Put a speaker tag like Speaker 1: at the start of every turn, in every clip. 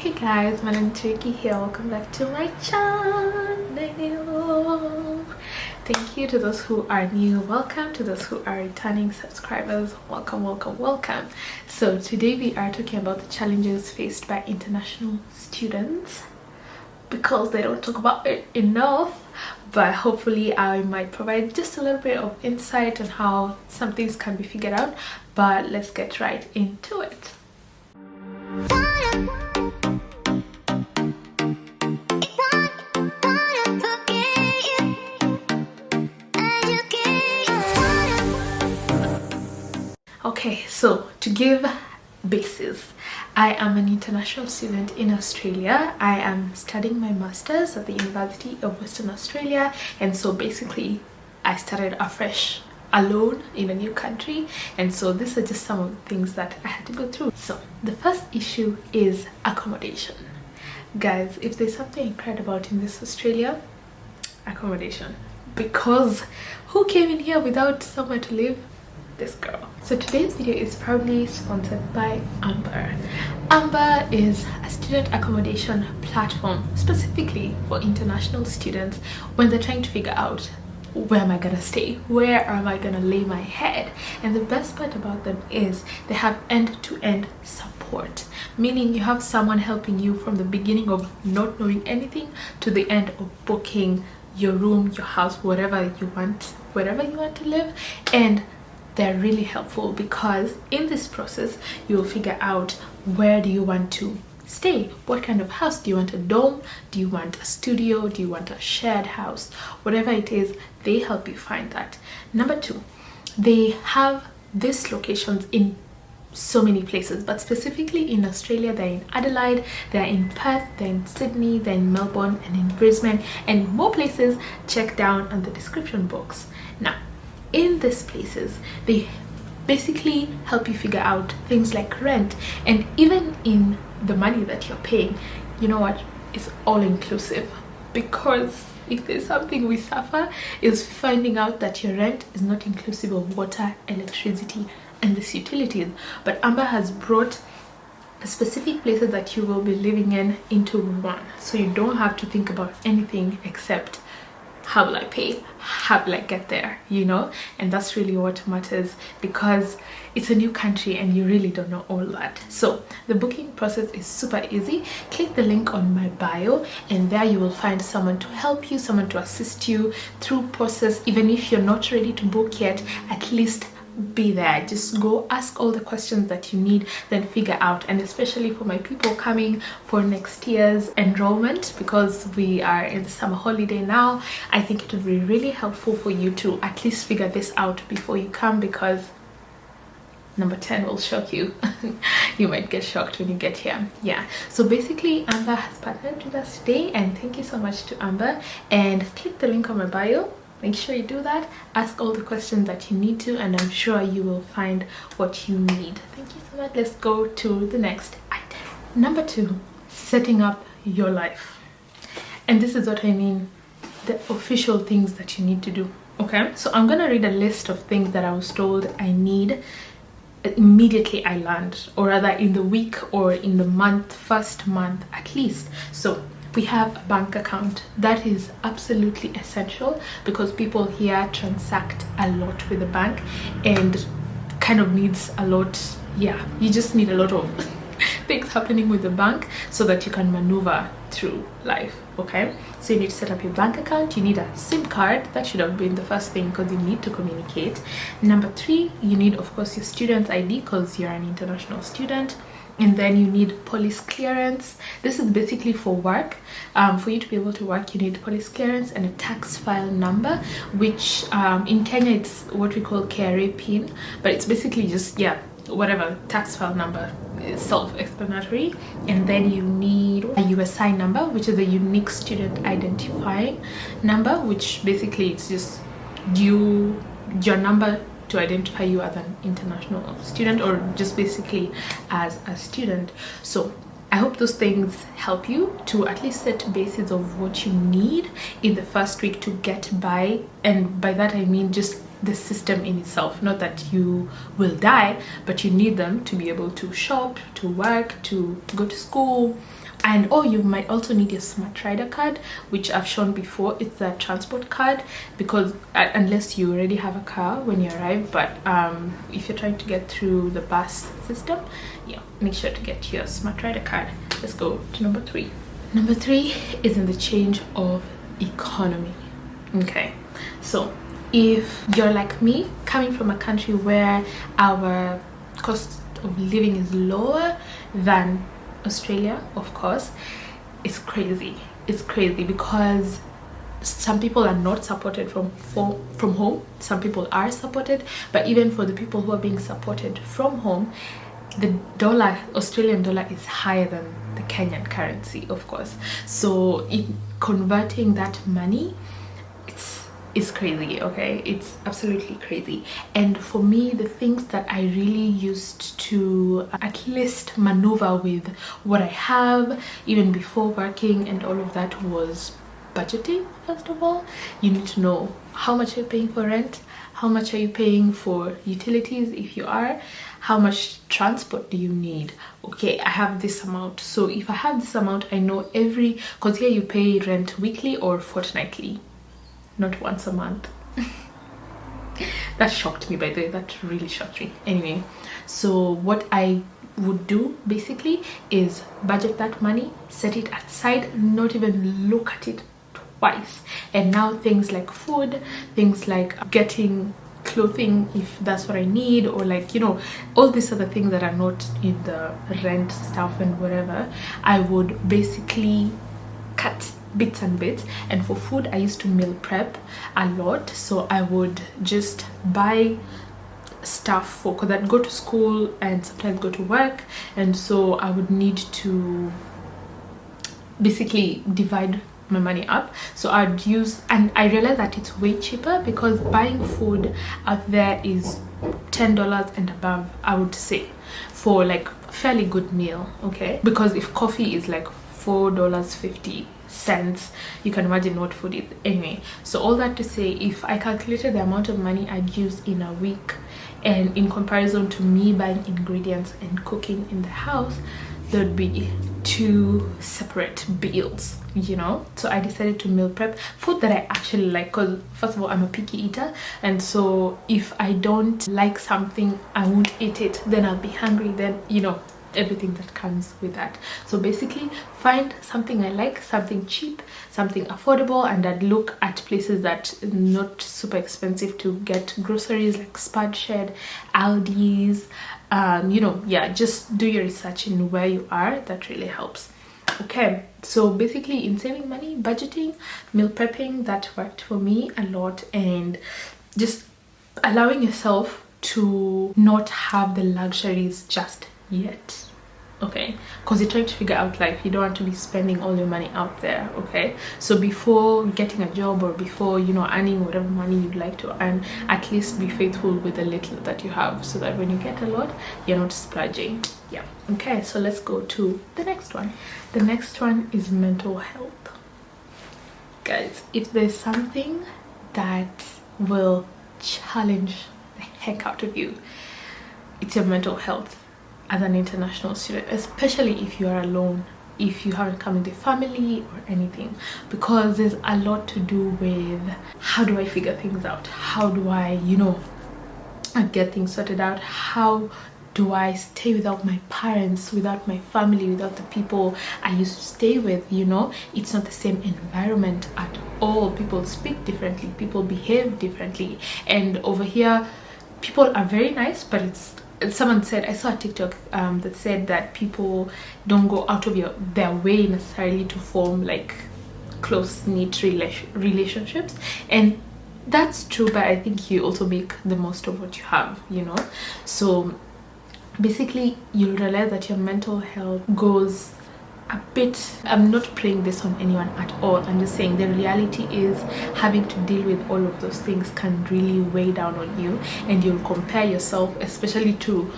Speaker 1: Hey guys, my name is Ricky here. Welcome back to my channel. Thank you to those who are new. Welcome to those who are returning subscribers. Welcome. So today we are talking about the challenges faced by international students because they don't talk about it enough, but hopefully I might provide just a little bit of insight on how some things can be figured out. But let's get right into it. Okay, so to give basis, I am an international student in Australia. I am studying my master's at the University of Western Australia, and so basically I started afresh alone in a new country, and so these are just some of the things that I had to go through. So the first issue is accommodation. Guys, if there's something I cried about in this Australia, accommodation, because who came in here without somewhere to live? This girl. So today's video is proudly sponsored by Amber. Amber is a student accommodation platform specifically for international students when they're trying to figure out, where am I gonna stay, where am I gonna lay my head. And the best part about them is they have end-to-end support, meaning you have someone helping you from the beginning of not knowing anything to the end of booking your room, your house, wherever you want to live. And they're really helpful because in this process you'll figure out, where do you want to stay, what kind of house do you want, a dome, do you want a studio, do you want a shared house, whatever it is, they help you find that. Number two, they have these locations in so many places, but specifically in Australia they're in Adelaide, they're in Perth, they're in Sydney, they're in Melbourne, and in Brisbane, and more places. Check down on the description box. Now in these places they basically help you figure out things like rent, and even in the money that you're paying, you know what, it's all inclusive. Because if there's something we suffer is finding out that your rent is not inclusive of water, electricity, and these utilities. But Amber has brought specific places that you will be living in into one, so you don't have to think about anything except, how will I pay, how will I get there, you know. And that's really what matters, because it's a new country and you really don't know all that. So the booking process is super easy. Click the link on my bio and there you will find someone to help you, someone to assist you through process. Even if you're not ready to book yet, at least be there. Just go ask all the questions that you need, then figure out. And especially for my people coming for next year's enrollment, because we are in the summer holiday now, I think it would be really helpful for you to at least figure this out before you come, because number 10 will shock you. You might get shocked when you get here. Yeah, so basically Amber has partnered with us today, and thank you so much to Amber. And click the link on my bio. Make sure you do that. Ask all the questions that you need to, and I'm sure you will find what you need. Thank you so much. Let's go to the next item. Number 2, setting up your life. And this is what I mean, the official things that you need to do. Okay, so I'm gonna read a list of things that I was told I need immediately I land, or rather in the week or in the month, first month at least. So we have a bank account. That is absolutely essential, because people here transact a lot with the bank and kind of needs a lot. Yeah, you just need a lot of things happening with the bank so that you can maneuver through life. Okay, so you need to set up your bank account. You need a SIM card. That should have been the first thing, because you need to communicate. Number 3, you need of course your student ID, because you're an international student. And then you need police clearance. This is basically for work. For you to be able to work, you need police clearance and a tax file number, which in Kenya it's what we call KRA PIN, but it's basically just, yeah, whatever, tax file number. Is self-explanatory. And then you need a USI number, which is a unique student identifying number, which basically it's just your number to identify you as an international student, or just basically as a student. So I hope those things help you to at least set basis of what you need in the first week to get by. And by that I mean just the system in itself, not that you will die, but you need them to be able to shop, to work, to go to school, And oh, you might also need your Smart Rider card, which I've shown before. It's a transport card, because unless you already have a car when you arrive, but if you're trying to get through the bus system, yeah, make sure to get your Smart Rider card. Let's go to number 3. Number 3 is in the change of economy. Okay, so if you're like me, coming from a country where our cost of living is lower than Australia, of course, it's crazy. It's crazy because some people are not supported from home, some people are supported, but even for the people who are being supported from home, the Australian dollar is higher than the Kenyan currency, of course. So in converting that money, it's crazy. Okay, it's absolutely crazy. And for me, the things that I really used to at least maneuver with what I have even before working and all of that was budgeting. First of all, you need to know how much you're paying for rent, how much are you paying for utilities, if you are, how much transport do you need. Okay, I have this amount, so if I have this amount, I know because here you pay rent weekly or fortnightly, not once a month. That shocked me, by the way. That really shocked me. Anyway, so what I would do basically is budget that money, set it aside, not even look at it twice. And now things like food, things like getting clothing if that's what I need, or like, you know, all these other things that are not in the rent stuff and whatever, I would basically cut bits and bits. And for food, I used to meal prep a lot, so I would just buy stuff because I'd go to school and sometimes go to work, and so I would need to basically divide my money up. So I'd use, and I realized that it's way cheaper because buying food out there is $10 and above, I would say, for like a fairly good meal. Okay, because if coffee is like $4.50, you can imagine what food is. Anyway, so all that to say, if I calculated the amount of money I'd use in a week, and in comparison to me buying ingredients and cooking in the house, there would be 2 separate bills, you know. So I decided to meal prep food that I actually like, because first of all, I'm a picky eater, and so if I don't like something, I won't eat it, then I'll be hungry, then, you know, everything that comes with that. So basically, find something I like, something cheap, something affordable, and I'd look at places that not super expensive to get groceries, like Spud Shed, Aldi's, you know, yeah, just do your research in where you are. That really helps. Okay, so basically in saving money, budgeting, meal prepping, that worked for me a lot, and just allowing yourself to not have the luxuries just yet. Okay, because you're trying to figure out life, you don't want to be spending all your money out there. Okay, so before getting a job, or before, you know, earning whatever money you'd like to earn, at least be faithful with the little that you have, so that when you get a lot, you're not splurging. Yeah. Okay, so let's go to the next one. The next one is mental health. Guys, if there's something that will challenge the heck out of you, it's your mental health as an international student, especially if you are alone, if you haven't come with a family or anything, because there's a lot to do with how do I figure things out, how do I, you know, get things sorted out, how do I stay without my parents, without my family, without the people I used to stay with. You know, it's not the same environment at all. People speak differently, people behave differently, and over here people are very nice, but someone said, I saw a TikTok that said that people don't go out of their way necessarily to form like close-knit relationships, and that's true, but I think you also make the most of what you have, you know. So basically you'll realize that your mental health goes a bit, I'm not playing this on anyone at all, I'm just saying the reality is having to deal with all of those things can really weigh down on you, and you'll compare yourself, especially to,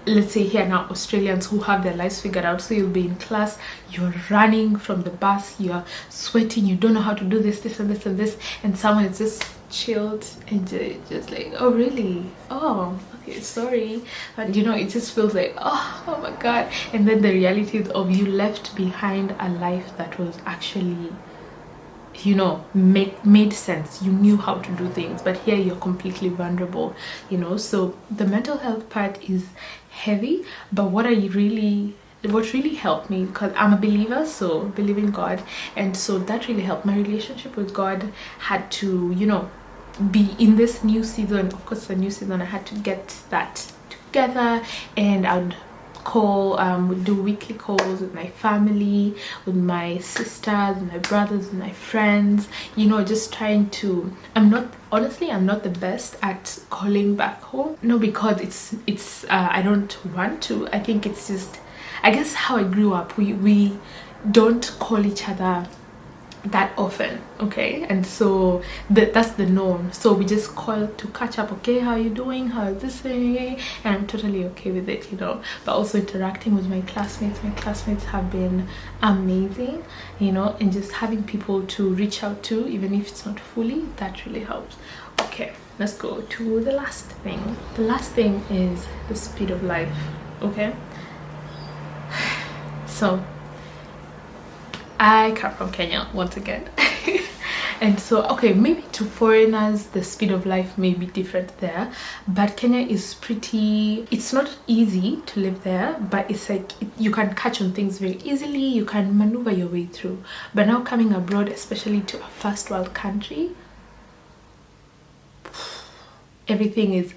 Speaker 1: let's say here now, Australians who have their lives figured out. So you'll be in class, you're running from the bus, you're sweating, you don't know how to do this and this, and someone is just chilled and just like, oh really, oh okay, sorry. And you know, it just feels like, oh my god. And then the reality of you left behind a life that was actually, you know, made sense. You knew how to do things, but here you're completely vulnerable, you know. So the mental health part is heavy, but what really helped me, because I'm a believer, so believe in God, and so that really helped. My relationship with God had to, you know, be in this new season. Of course, the new season, I had to get that together, and I would call, would do weekly calls with my family, with my sisters, with my brothers, with my friends, you know, just trying to, I'm not the best at calling back home, no, because it's I don't want to. I think it's just, I guess, how I grew up. We don't call each other that often, okay, and so that's the norm. So we just call to catch up. Okay, how are you doing? How is this thing? And I'm totally okay with it, you know. But also interacting with my classmates have been amazing, you know, and just having people to reach out to, even if it's not fully, that really helps. Okay, let's go to the last thing. The last thing is the speed of life. Okay, so I come from Kenya once again. And so, okay, maybe to foreigners the speed of life may be different there, but Kenya is pretty, it's not easy to live there, but it's like you can catch on things very easily, you can maneuver your way through. But now coming abroad, especially to a first world country, everything is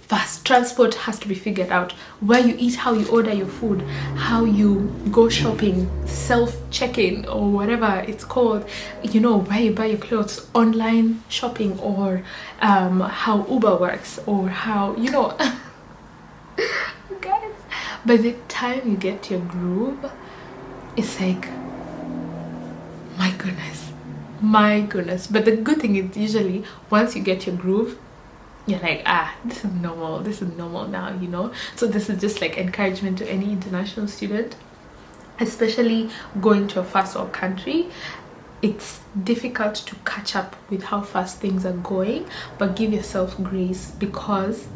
Speaker 1: fast. Transport has to be figured out. Where you eat, how you order your food, how you go shopping, self-check-in or whatever it's called, you know, where you buy your clothes, online shopping, or how Uber works, or how, you know, guys, by the time you get your groove, it's like, my goodness. But the good thing is, usually once you get your groove, you're like, this is normal now, you know. So this is just like encouragement to any international student, especially going to a first world country. It's difficult to catch up with how fast things are going, but give yourself grace, because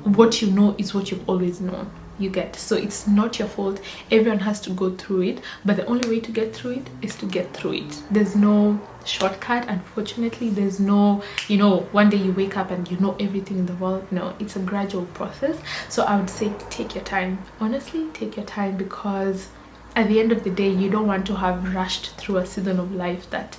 Speaker 1: what you know is what you've always known, you get. So it's not your fault. Everyone has to go through it, but the only way to get through it is to get through it. There's no shortcut, unfortunately. There's no, you know, one day you wake up and you know everything in the world. No, it's a gradual process. So I would say take your time. Honestly, take your time, because at the end of the day, you don't want to have rushed through a season of life that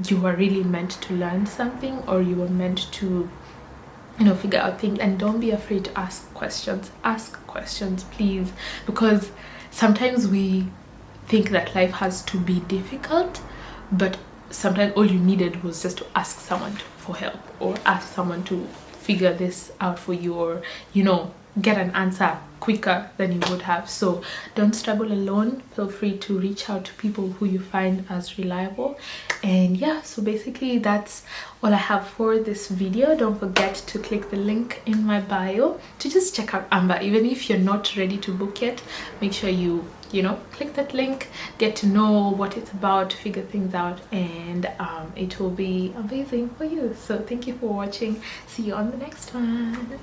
Speaker 1: you were really meant to learn something, or you were meant to, you know, figure out things. And don't be afraid to ask questions. Ask questions, please, because sometimes we think that life has to be difficult, but sometimes all you needed was just to ask someone for help, or ask someone to figure this out for you, or, you know, get an answer quicker than you would have. So don't struggle alone. Feel free to reach out to people who you find as reliable. And yeah, so basically that's all I have for this video. Don't forget to click the link in my bio to just check out Amber. Even if you're not ready to book yet, make sure you know, click that link, get to know what it's about, figure things out, and it will be amazing for you. So thank you for watching. See you on the next one.